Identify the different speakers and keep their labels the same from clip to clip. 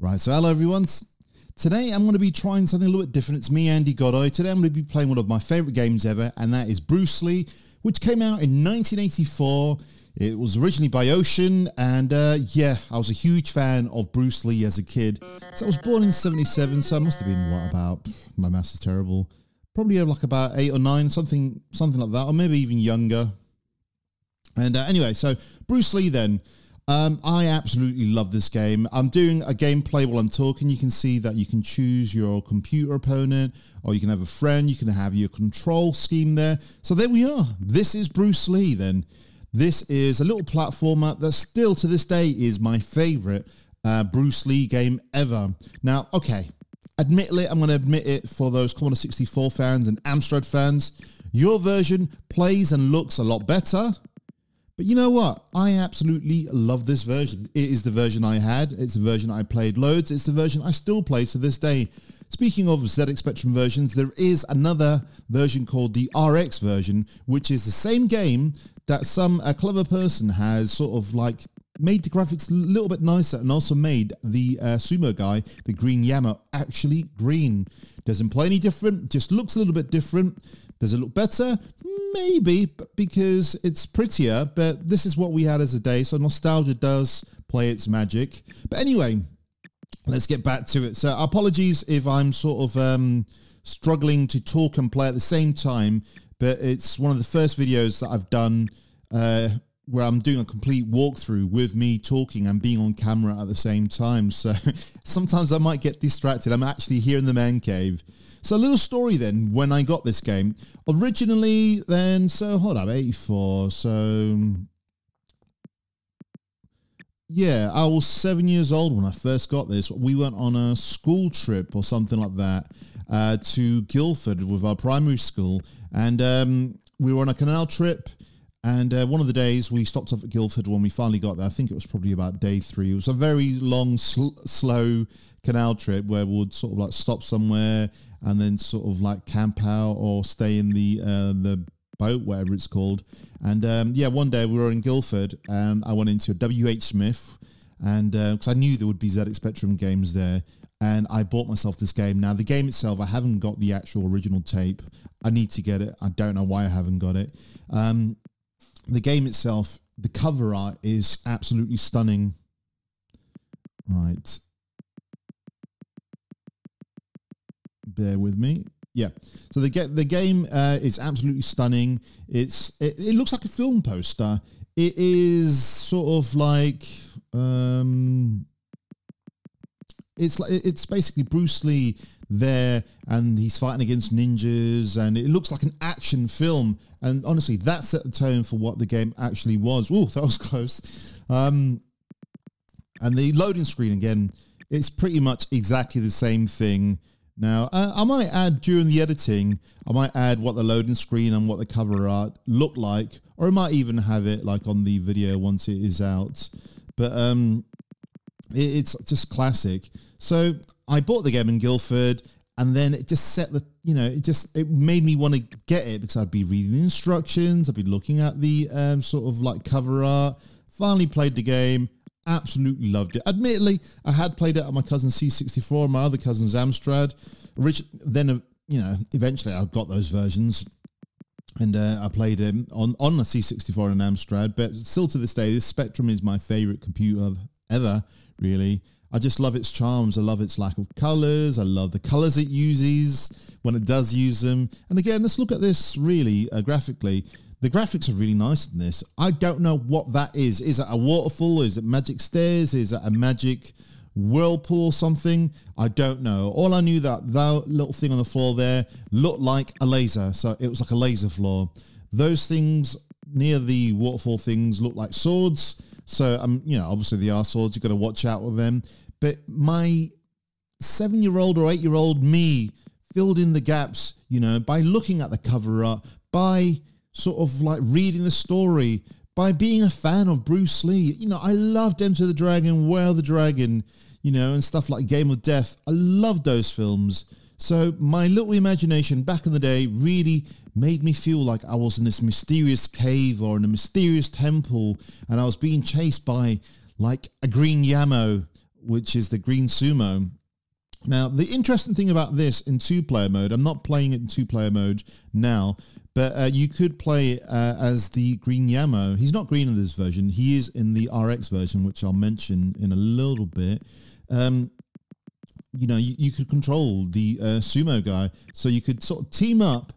Speaker 1: Right, so hello everyone. Today I'm going to be trying something a little bit different. It's me, Andy Godoy. Today I'm going to be playing one of my favorite games ever, and that is Bruce Lee, which came out in 1984. It was originally by Ocean, and yeah, I was a huge fan of Bruce Lee as a kid. So I was born in 77, so I must have been, what, about, my maths is terrible, probably like about 8 or 9, something like that, or maybe even younger. And anyway, so Bruce Lee then. I absolutely love this game. I'm doing a gameplay while I'm talking. You can see that you can choose your computer opponent, or you can have a friend. You can have your control scheme there. So there we are. This is Bruce Lee then. This is a little platformer that still to this day is my favorite Bruce Lee game ever. Now, okay, admittedly, I'm going to admit it for those Commodore 64 fans and Amstrad fans. Your version plays and looks a lot better. But you know what? I absolutely love this version. It is the version I had. It's the version I played loads. It's the version I still play to this day. Speaking of ZX Spectrum versions, there is another version called the RX version, which is the same game that some clever person has sort of like made the graphics a little bit nicer and also made the sumo guy, the green Yama, actually green. Doesn't play any different, just looks a little bit different. Does it look better? Maybe, because it's prettier, but this is what we had as a day, so nostalgia does play its magic. But anyway, let's get back to it. So apologies if I'm sort of struggling to talk and play at the same time, but it's one of the first videos that I've done where I'm doing a complete walkthrough with me talking and being on camera at the same time. So sometimes I might get distracted. I'm actually here in the man cave. So a little story then, when I got this game. Originally then, so hold up, 84, so yeah, I was 7 years old when I first got this. We went on a school trip or something like that to Guildford with our primary school, and we were on a canal trip. And one of the days we stopped off at Guildford when we finally got there. I think it was probably about day 3. It was a very long, slow canal trip where we would sort of like stop somewhere and then sort of like camp out or stay in the boat, whatever it's called. And yeah, one day we were in Guildford and I went into a WH Smith, and because I knew there would be ZX Spectrum games there. And I bought myself this game. Now, the game itself, I haven't got the actual original tape. I need to get it. I don't know why I haven't got it. The game itself, the cover art is absolutely stunning. Right. Bear with me. Yeah. So the game is absolutely stunning. It looks like a film poster. It is sort of like it's basically Bruce Lee there, and he's fighting against ninjas, and it looks like an action film. And honestly, that set the tone for what the game actually was. Ooh, that was close. And the loading screen, again, it's pretty much exactly the same thing. Now, I might add during the editing, I might add what the loading screen and what the cover art look like, or I might even have it like on the video once it is out. But it's just classic. So I bought the game in Guildford, and then it just set the, you know, it made me want to get it because I'd be reading the instructions, I'd be looking at the sort of like cover art. Finally played the game, absolutely loved it. Admittedly, I had played it on my cousin's C64, my other cousin's Amstrad. Then, you know, eventually I got those versions, and I played him on a C64 and Amstrad. But still to this day, this Spectrum is my favorite computer ever, really. I just love its charms. I love its lack of colors. I love the colors it uses when it does use them. And again, let's look at this really graphically. The graphics are really nice in this. I don't know what that is. Is it a waterfall? Is it magic stairs? Is it a magic whirlpool or something? I don't know. All I knew that little thing on the floor there looked like a laser. So it was like a laser floor. Those things near the waterfall things look like swords. So, you know, obviously they are swords. You've got to watch out with them. But my 7-year-old or 8-year-old me filled in the gaps, you know, by looking at the cover art, by sort of like reading the story, by being a fan of Bruce Lee. You know, I loved Enter the Dragon, Where the Dragon, you know, and stuff like Game of Death. I loved those films. So my little imagination back in the day really made me feel like I was in this mysterious cave or in a mysterious temple, and I was being chased by like a green Yamo which is the green sumo. Now, the interesting thing about this in 2-player mode, I'm not playing it in 2-player mode now, but you could play as the green Yamo. He's not green in this version. He is in the RX version, which I'll mention in a little bit. You know, you could control the sumo guy. So you could sort of team up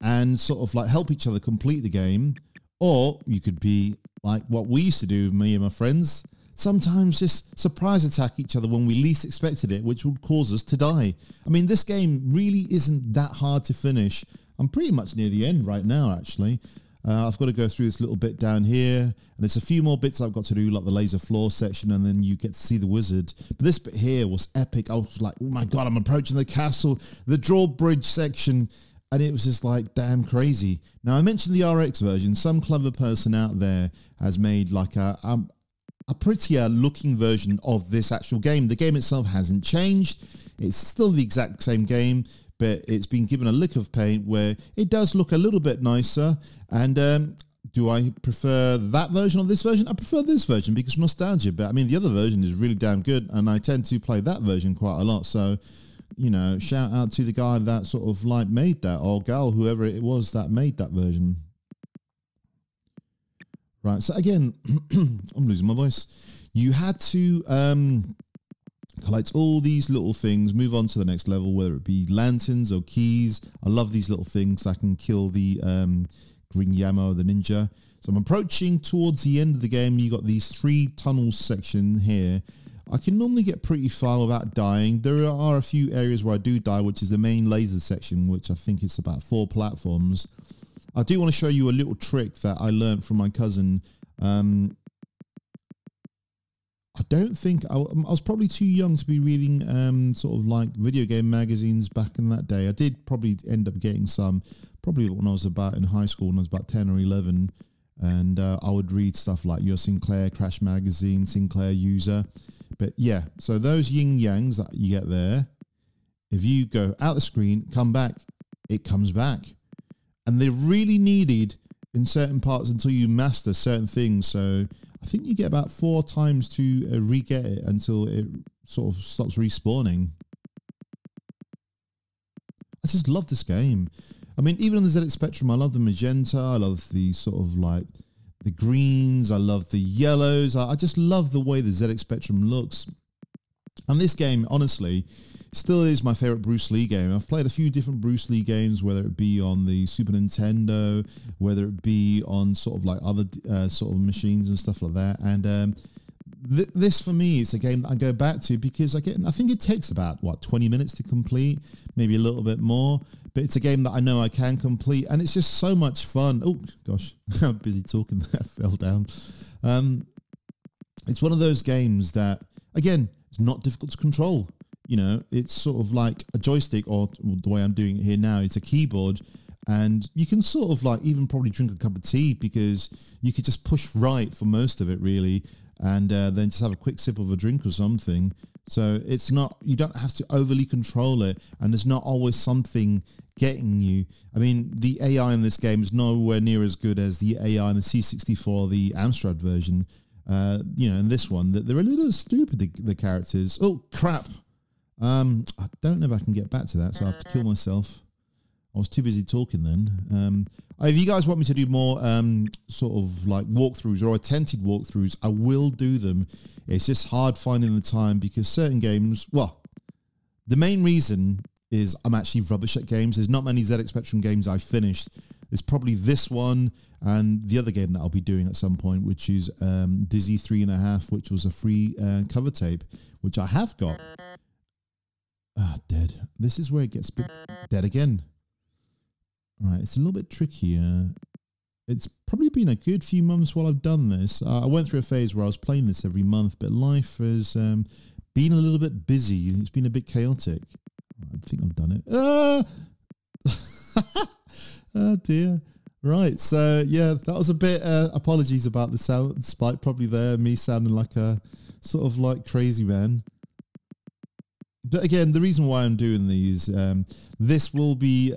Speaker 1: and sort of like help each other complete the game. Or you could be like what we used to do, me and my friends. Sometimes just surprise attack each other when we least expected it, which would cause us to die. I mean, this game really isn't that hard to finish. I'm pretty much near the end right now, actually. I've got to go through this little bit down here. And there's a few more bits I've got to do, like the laser floor section, and then you get to see the wizard. But this bit here was epic. I was like, oh my God, I'm approaching the castle, the drawbridge section. And it was just like damn crazy. Now, I mentioned the RX version. Some clever person out there has made like a prettier looking version of this actual game. The game itself hasn't changed. It's still the exact same game, but it's been given a lick of paint where it does look a little bit nicer. And do I prefer that version or this version? I prefer this version because of nostalgia. But I mean, the other version is really damn good, and I tend to play that version quite a lot. So, you know, shout out to the guy that sort of like made that, or gal, whoever it was that made that version. Right, so again, I'm losing my voice. You had to collect all these little things, move on to the next level, whether it be lanterns or keys. I love these little things. I can kill the green Yamo, the ninja. So I'm approaching towards the end of the game. You got these 3 tunnels section here. I can normally get pretty far without dying. There are a few areas where I do die, which is the main laser section, which I think is about 4 platforms. I do want to show you a little trick that I learned from my cousin. I don't think I was probably too young to be reading sort of like video game magazines back in that day. I did probably end up getting some, probably when I was about in high school, when I was about 10 or 11. And I would read stuff like your Sinclair Crash Magazine, Sinclair User. But yeah, so those yin yangs that you get there, if you go out the screen, come back, it comes back. And they're really needed in certain parts until you master certain things. So I think you get about 4 times to re-get it until it sort of stops respawning. I just love this game. I mean, even on the ZX Spectrum, I love the magenta. I love the sort of like the greens. I love the yellows. I just love the way the ZX Spectrum looks. And this game, honestly, still is my favorite Bruce Lee game. I've played a few different Bruce Lee games, whether it be on the Super Nintendo, whether it be on sort of like other sort of machines and stuff like that. And this for me is a game that I go back to because I think it takes about 20 minutes to complete, maybe a little bit more, but it's a game that I know I can complete, and it's just so much fun. Oh gosh, I'm busy talking. That fell down. It's one of those games that, again, it's not difficult to control. You know, it's sort of like a joystick, or the way I'm doing it here now, it's a keyboard, and you can sort of like even probably drink a cup of tea because you could just push right for most of it really, and then just have a quick sip of a drink or something. So it's not, you don't have to overly control it, and there's not always something getting you. I mean, the AI in this game is nowhere near as good as the AI in the C64, the Amstrad version. You know, in this one, they're a little stupid, the characters. Oh, crap. I don't know if I can get back to that, so I have to kill myself. I was too busy talking then. If you guys want me to do more sort of like walkthroughs or attempted walkthroughs, I will do them. It's just hard finding the time because certain games, well, the main reason is I'm actually rubbish at games. There's not many ZX Spectrum games I've finished. There's probably this one and the other game that I'll be doing at some point, which is Dizzy 3.5, which was a free cover tape, which I have got. Ah, dead. This is where it gets a bit dead again. Right, it's a little bit trickier. It's probably been a good few months while I've done this. I went through a phase where I was playing this every month, but life has been a little bit busy. It's been a bit chaotic. I think I've done it. Ah! Oh dear. Right, so yeah, that was a bit, apologies about the sound spike probably there, me sounding like a sort of like crazy man. But again, the reason why I'm doing these, this will be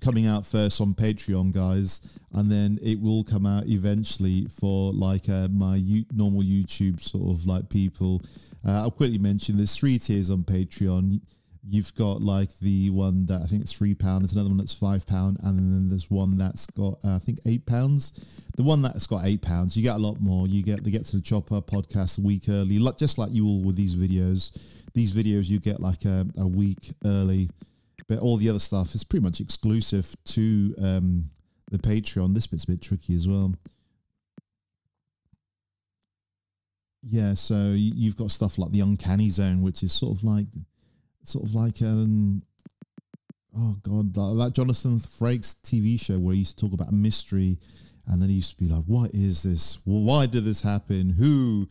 Speaker 1: coming out first on Patreon, guys, and then it will come out eventually for like my normal YouTube sort of like people. I'll quickly mention there's 3 tiers on Patreon. You've got like the one that I think it's £3, there's another one that's £5, and then there's one that's got I think £8. The one that's got £8, you get a lot more. They get to the Choppa podcast a week early, just like you all with these videos. These videos you get like a week early, but all the other stuff is pretty much exclusive to the Patreon. This bit's a bit tricky as well. Yeah, so you've got stuff like the Uncanny Zone, which is sort of like oh god, that Jonathan Frakes TV show where he used to talk about a mystery, and then he used to be like, what is this, why did this happen, who,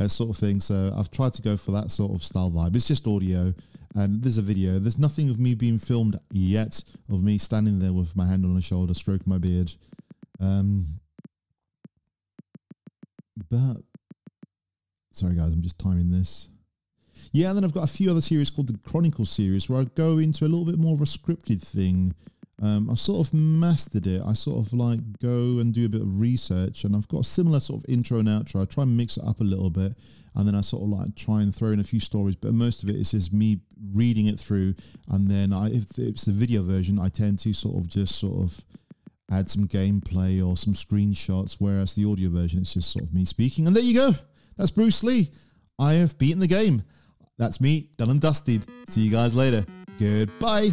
Speaker 1: sort of thing. So I've tried to go for that sort of style vibe. It's just audio, and there's a video. There's nothing of me being filmed yet, of me standing there with my hand on my shoulder stroking my beard, but sorry guys, I'm just timing this. Yeah, and then I've got a few other series called the Chronicle series where I go into a little bit more of a scripted thing. I've sort of mastered it. I sort of like go and do a bit of research, and I've got a similar sort of intro and outro. I try and mix it up a little bit, and then I sort of like try and throw in a few stories, but most of it is just me reading it through, and then if it's the video version, I tend to sort of add some gameplay or some screenshots, whereas the audio version, it's just sort of me speaking. And there you go. That's Bruce Lee. I have beaten the game. That's me, done and dusted. See you guys later. Goodbye.